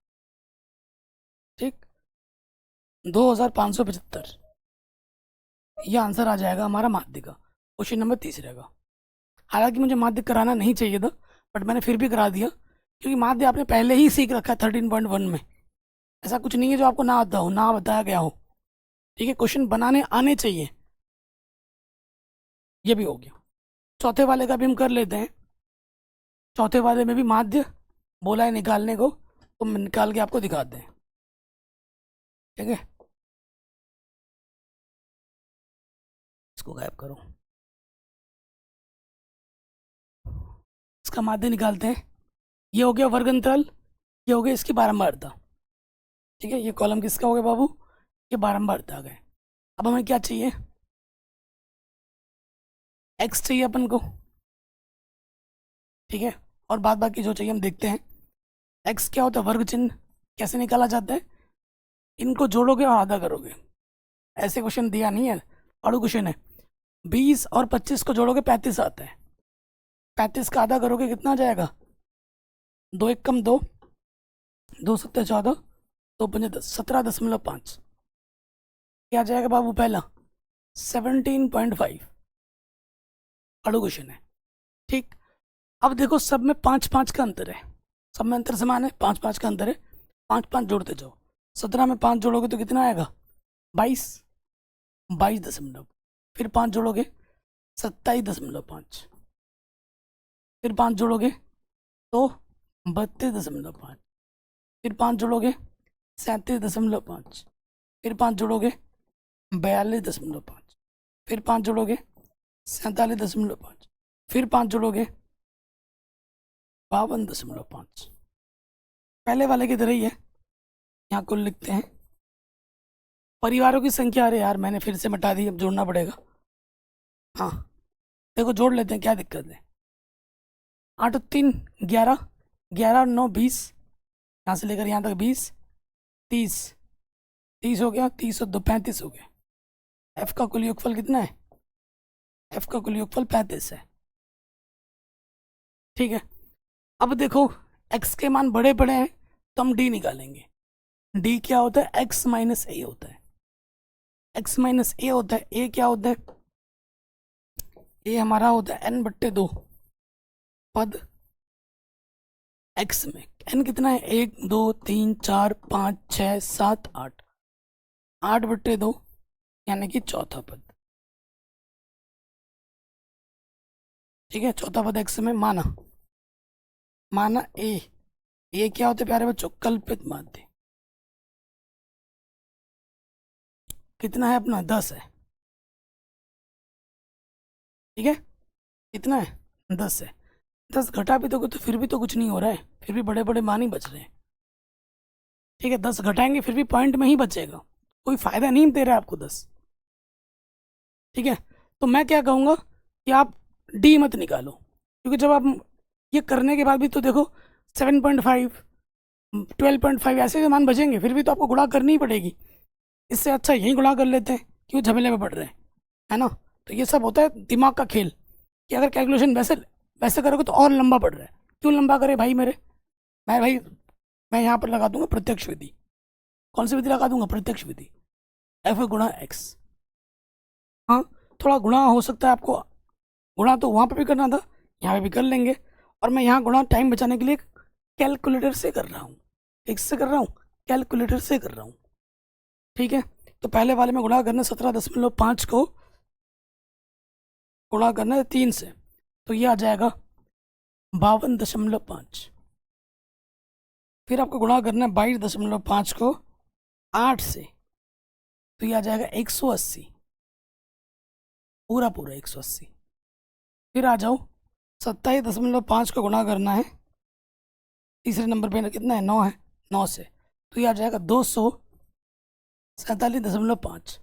ठीक, 2575, यह आंसर आ जाएगा हमारा माध्य का, क्वेश्चन नंबर 30 रहेगा। हालांकि मुझे माध्य कराना नहीं चाहिए था, बट मैंने फिर भी करा दिया, क्योंकि माध्य आपने पहले ही सीख रखा है 13.1 में। ऐसा कुछ नहीं है जो आपको ना आता हो, ना बताया गया हो। ठीक है, क्वेश्चन बनाने आने चाहिए। ये भी हो गया, चौथे वाले का भी हम कर लेते हैं। चौथे वाले में भी माध्य बोला है निकालने को, तो हम निकाल के आपको दिखाते हैं। ठीक है, इसको गायब करो, इसका माध्य निकालते हैं। ये हो गया वर्ग अंतराल, ये हो गया इसकी बारंबारता। ठीक है, ये कॉलम किसका हो गया बाबू, ये बारंबारता आ गए। अब हमें क्या चाहिए, एक्स चाहिए अपन को। ठीक है, और बाद बाकी जो चाहिए हम देखते हैं। एक्स क्या होता है, वर्ग चिन्ह, कैसे निकाला जाता है, इनको जोड़ोगे और आधा करोगे। ऐसे क्वेश्चन दिया नहीं है, और क्वेश्चन है 20 और 25 को जोड़ोगे 35 आता है, 35 का आधा करोगे कितना आ जाएगा, 2 एक कम 2, 2 सत्ते 14, 2 पंजे 10, 17.5। क्या आ जाएगा बाबू, पहला 17.5, अड़ू क्वेश्चन है। ठीक, अब देखो सब में 5 5 का अंतर है, सब में अंतर समान है, 5 5 का अंतर है, 5 5 जोड़ते जाओ। 17 में 5 जोड़ोगे तो कितना आएगा, 22, 22 फिर 5 जोड़ोगे 27.5, फिर 5 जोड़ोगे तो 32.5, फिर 5 जोड़ोगे 37.5, फिर 5 जोड़ोगे 42.5, फिर 5 जोड़ोगे 47.5, फिर 5 जोड़ोगे 52.5। पहले वाले की तरह ही है, यहाँ कुल लिखते हैं। परिवारों की संख्या, अरे यार मैंने फिर से मिटा दी, अब जोड़ना पड़ेगा। हाँ देखो जोड़ लेते हैं, क्या दिक्कत है। 8 और 3 11, 11 और 9 20, यहाँ से लेकर यहाँ तक 20, 30, 30 हो गया, 30 और 2 35 हो गया। एफ का कुल योगफल कितना है? एफ का कुल योगफल 35 है। ठीक है, अब देखो एक्स के मान बड़े बड़े हैं तो हम डी निकालेंगे। डी क्या होता है? एक्स माइनस ए होता है। एक्स माइनस ए होता है। ए क्या होता है? ए हमारा होता है एन बट्टे 2 पद एक्स में। एन कितना है? 1 2 3 4 5 6 7 8, 8 बट्टे 2 यानी कि चौथा पद। ठीक है, चौथा पद एक्स में। माना ए, ए क्या होते प्यारे बच्चों? कल्पित माध्य। कितना है अपना? 10 है। ठीक है, कितना है? 10 है। 10 घटा भी तो फिर भी तो कुछ नहीं हो रहा है, फिर भी बड़े बड़े मान ही बच रहे हैं। ठीक है, 10 घटाएंगे फिर भी पॉइंट में ही बचेगा, कोई फायदा नहीं दे रहा है आपको 10। ठीक है, तो मैं क्या कहूँगा कि आप डी मत निकालो, क्योंकि जब आप ये करने के बाद भी तो देखो 7.5 12.5 ऐसे जो मान बचेंगे, फिर भी तो आपको गुणा करनी ही पड़ेगी। इससे अच्छा यही गुणा कर लेते हैं, क्यों झमेले में पड़ रहे हैं, है ना। तो ये सब होता है दिमाग का खेल, कि अगर कैलकुलेशन वैसे वैसे करोगे तो और लंबा पड़ रहा है। क्यों लंबा करे भाई मेरे? मैं यहाँ पर लगा दूंगा प्रत्यक्ष विधि। कौन सी विधि लगा दूंगा? प्रत्यक्ष विधि। एफ गुणा एक्स। हाँ, थोड़ा गुणा हो सकता है आपको, गुणा तो वहाँ पे भी करना था, यहाँ पे भी कर लेंगे। और मैं यहाँ गुणा टाइम बचाने के लिए कैलकुलेटर से कर रहा हूँ। किससे कर रहा हूँ? कैलकुलेटर से कर रहा हूँ। ठीक है, तो पहले वाले में गुणा करना 17.5 को गुणा करना है 3 से, तो ये आ जाएगा 52.5। फिर आपको गुणा करना है 22.5 को 8 से, तो ये आ जाएगा 180, पूरा पूरा 180। फिर आ जाओ 27.5 को गुणा करना है, तीसरे नंबर पे कितना है? 9 है, 9 से, तो ये आ जाएगा 247.5।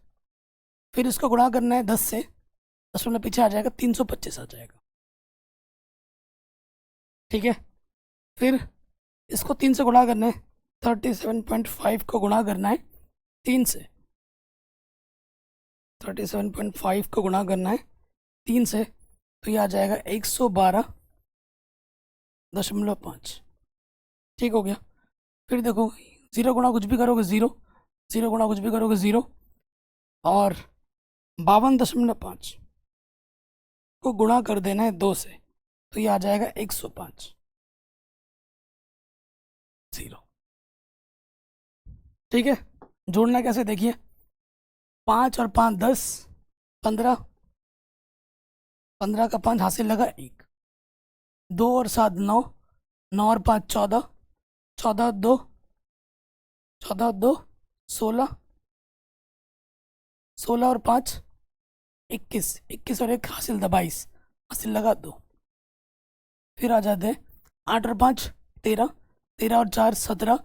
फिर इसको गुणा करना है 10 से, 10 पीछे आ जाएगा 325 आ जाएगा। ठीक है, फिर इसको 3 से गुणा करना है, 37.5 को गुणा करना है 3 से, 37.5 को गुणा करना है 3 से, तो ये आ जाएगा 112.5। ठीक हो गया। फिर देखो 0 गुणा कुछ भी करोगे 0, 0 गुणा कुछ भी करोगे 0, और 52.5 को गुणा कर देना है 2 से, तो ये आ जाएगा 105 0। ठीक है, जोड़ना कैसे देखिए, 5 और 5 10, 15, 15 का 5 हासिल लगा 1, 2 और 7 9, 9 और 5 14, 14 और 2 14 और 2 16, 16 और 5 21, 21 और 1 हासिल था 22, हासिल लगा 2। फिर आ जाते हैं 8 और 5 13, 13 और 4 17,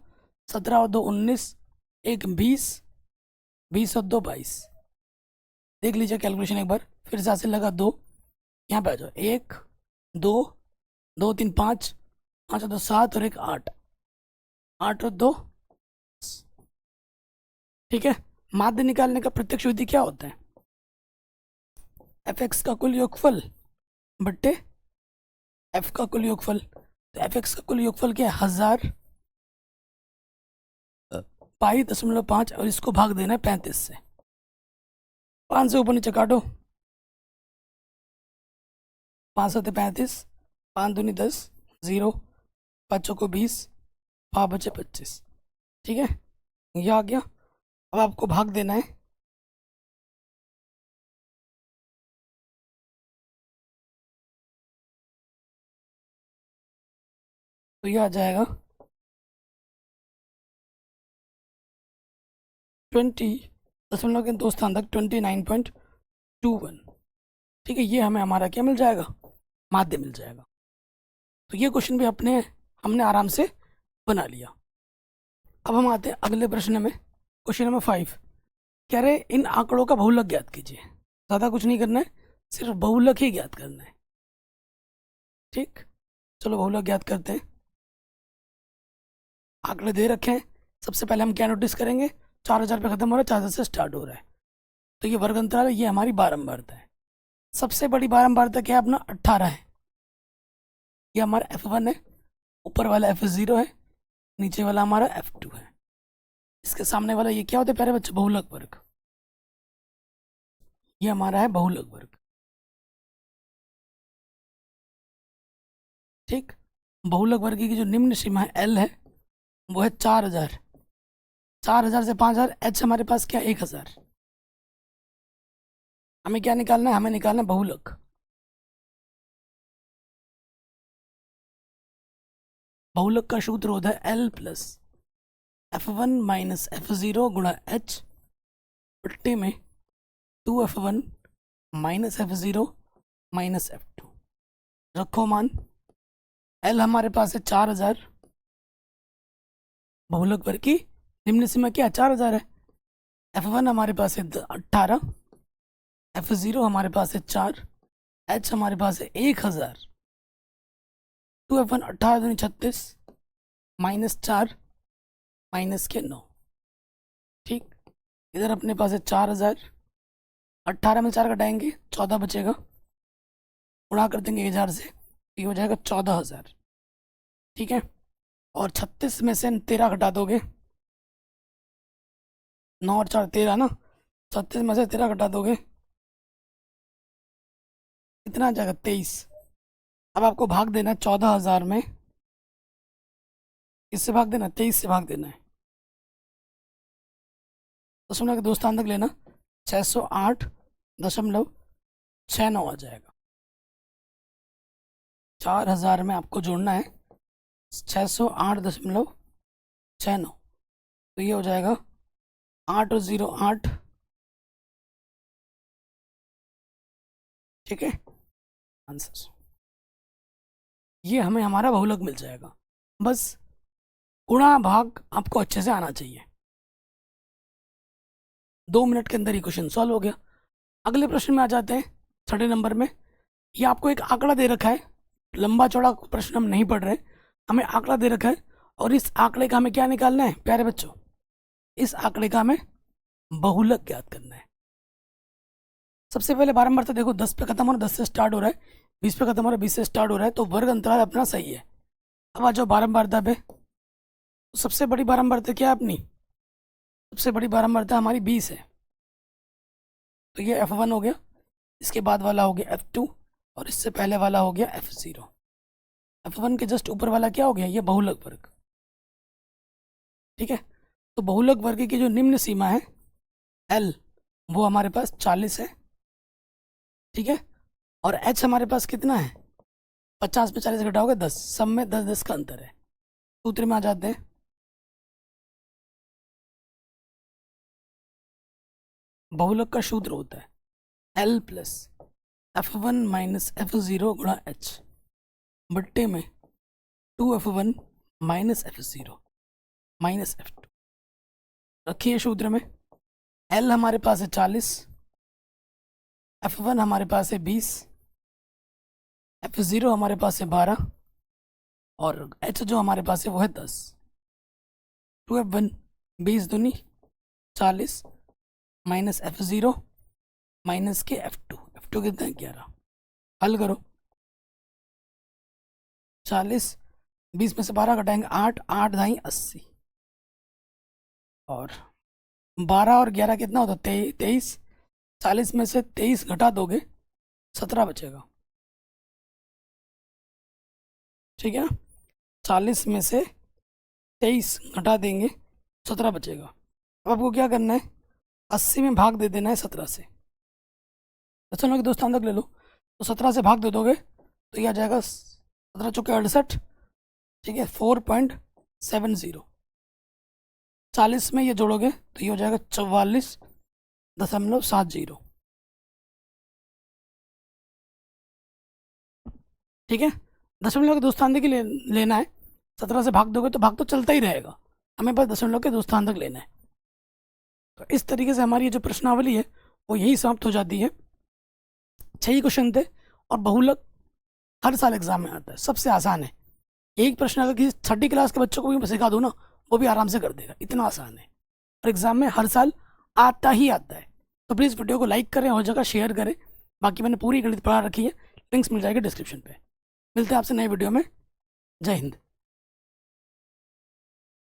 17 और 2 19, 1 20, 20 और 2 22। देख लीजिए कैलकुलेशन एक बार, फिर से हासिल लगा 2, यहाँ पे आ जाओ 1 2 2 3 5, 5 और 2 7 और 1 8, 8 और 2। ठीक है, माध्य निकालने का प्रत्यक्ष विधि क्या होता है? एफ एक्स का कुल योगफल बट्टे एफ का कुल योगफल। तो एफ एक्स का कुल योगफल क्या है? 1022.5, और इसको भाग देना है 35 से। 5 से ऊपर नीचे काटो, 5 होते 35, 5 दूनी 10, 0, 5 को 20, 5 बचे 25। ठीक है, ये आ गया। अब आपको भाग देना है, तो ये आ जाएगा 20 के 2 स्थान तक 29.21। ठीक है, ये हमें हमारा क्या मिल जाएगा? माध्य मिल जाएगा। तो ये क्वेश्चन भी हमने आराम से बना लिया। अब हम आते हैं अगले प्रश्न में, क्वेश्चन नंबर 5। कह रहे इन आंकड़ों का बहुलक ज्ञात कीजिए। ज़्यादा कुछ नहीं करना है, सिर्फ बहुलक ही ज्ञात करना है। ठीक, चलो बहुलक ज्ञात करते हैं। आंकड़े दे रखे हैं। सबसे पहले हम क्या नोटिस करेंगे, 4000 पे खत्म हो रहा है, 4000 से स्टार्ट हो रहा है, तो ये वर्ग अंतराल है, ये हमारी बारंबारता है। सबसे बड़ी बारंबारता क्या है अपना, 18 है। ये हमारा F1 है, ऊपर वाला F0 है, नीचे वाला हमारा F2 है। इसके सामने वाला ये क्या होता है प्यारे बच्चे, बहुलक वर्ग। ये हमारा है बहुलक वर्ग। ठीक, बहुलक वर्ग की जो निम्न सीमा है L है, वो है 4000। 4000 से 5000, H हमारे पास क्या, 1000। हमें क्या निकालना है, हमें निकालना है बहुलक। बहुलक का सूत्र होता है L plus F1 minus F0 गुणा H बट्टे में 2F1 minus F0 minus F2। रखो मान, L हमारे पास है 4000, बहुलक वर्ग की निम्न सीमा क्या, 4000 है। F1 हमारे पास है 18, F0 हमारे पास है 4, H हमारे पास है 1000। 2F1 18 दूनी 36 माइनस 4 माइनस के 9। ठीक, इधर अपने पास है 4000, 18 में 4 घटाएंगे 14 बचेगा, गुणा कर देंगे 1000 से, ये हो जाएगा 14000। ठीक है, और 36 में से 13 घटा दोगे, 9 और 4 13 ना, 36 में से 13 घटा दोगे, कितना आ जाएगा, 23। अब आपको भाग देना है 14000 में, किससे भाग देना, 23 से भाग देना है। दशमलव के दो स्थान तक लेना, 608.69 आ जाएगा। 4000 में आपको जोड़ना है 608.69, तो ये हो जाएगा 8 और 0 8। ठीक है, आंसर ये हमें हमारा बहुलक मिल जाएगा। बस गुणा भाग आपको अच्छे से आना चाहिए। 2 मिनट के अंदर ही क्वेश्चन सॉल्व हो गया। अगले प्रश्न में आ जाते हैं, 3rd नंबर में। ये आपको एक आंकड़ा दे रखा है, लंबा चौड़ा प्रश्न हम नहीं पढ़ रहे, हमें आंकड़ा दे रखा है, और इस आंकड़े का हमें क्या निकालना है प्यारे बच्चों, इस आंकड़े का हमें बहुलक ज्ञात करना है। सबसे पहले बारंबारता देखो, 10 पे खत्म हो रहा है, 10 से स्टार्ट हो रहा है, 20 पे खत्म हो रहा है, 20 से स्टार्ट हो रहा है, तो वर्ग अंतराल अपना सही है। अब आ जाओ बारंबारता पे, तो सबसे बड़ी बारंबारता क्या है अपनी, सबसे बड़ी बारंबारता हमारी 20 है, तो ये F1 हो गया, इसके बाद वाला हो गया F2, और इससे पहले वाला हो गया F0। F1 के जस्ट ऊपर वाला क्या हो गया, ये बहुलक वर्ग। ठीक है, तो बहुलक वर्ग की जो निम्न सीमा है L, वो हमारे पास 40 है। ठीक है, और H हमारे पास कितना है, 50 पे 40 घटाओगे 10, सब में 10-10 का अंतर है। सूत्र में आ जाते हैं, बहुलक का सूत्र होता है L plus F1 minus F0 गुणा H बट्टे में 2F1 minus F0 minus F2। रखिए सूत्र में, L हमारे पास है 40, F1 हमारे पास है 20, F0 हमारे पास है 12, और H जो हमारे पास है वो है 10। 2F1 20 दूनी 40 माइनस F0 माइनस के F2 कितना है 11। हल करो, 40 20 में से 12 घटाएंगे 8, 8 दाई 80, और 12 और 11 कितना होता है 23। 40 में से 23 घटा दोगे 17 बचेगा। ठीक है ना, 40 में से 23 घटा देंगे 17 बचेगा। अब आपको क्या करना है, 80 में भाग दे देना है 17 से। अच्छा लोग दोस्त तक ले लो, तो 17 से भाग दे दोगे तो ये आ जाएगा 17 चौके 68। ठीक है, 4.70। 40 में ये जोड़ोगे तो ये हो जाएगा 44.70। ठीक है, दशमलव के दो स्थान की लेना है, 17 से भाग दोगे तो भाग तो चलता ही रहेगा, हमें बस दशमलव के 2 स्थान तक लेना है। तो इस तरीके से हमारी ये जो प्रश्नावली है वो यही समाप्त हो जाती है। 6 ही क्वेश्चन थे और बहुलक हर साल एग्जाम में आता है, सबसे आसान है। एक प्रश्न अगर किसी 3rd क्लास के बच्चों को भी सिखा दूँ ना, वो भी आराम से कर देगा, इतना आसान है। और एग्जाम में हर साल आता ही आता है। तो प्लीज़ वीडियो को लाइक करें और जगह शेयर करें। बाकी मैंने पूरी गणित पढ़ा रखी है, लिंक्स मिल जाएगी डिस्क्रिप्शन पे। मिलते हैं आपसे नए वीडियो में। जय हिंद।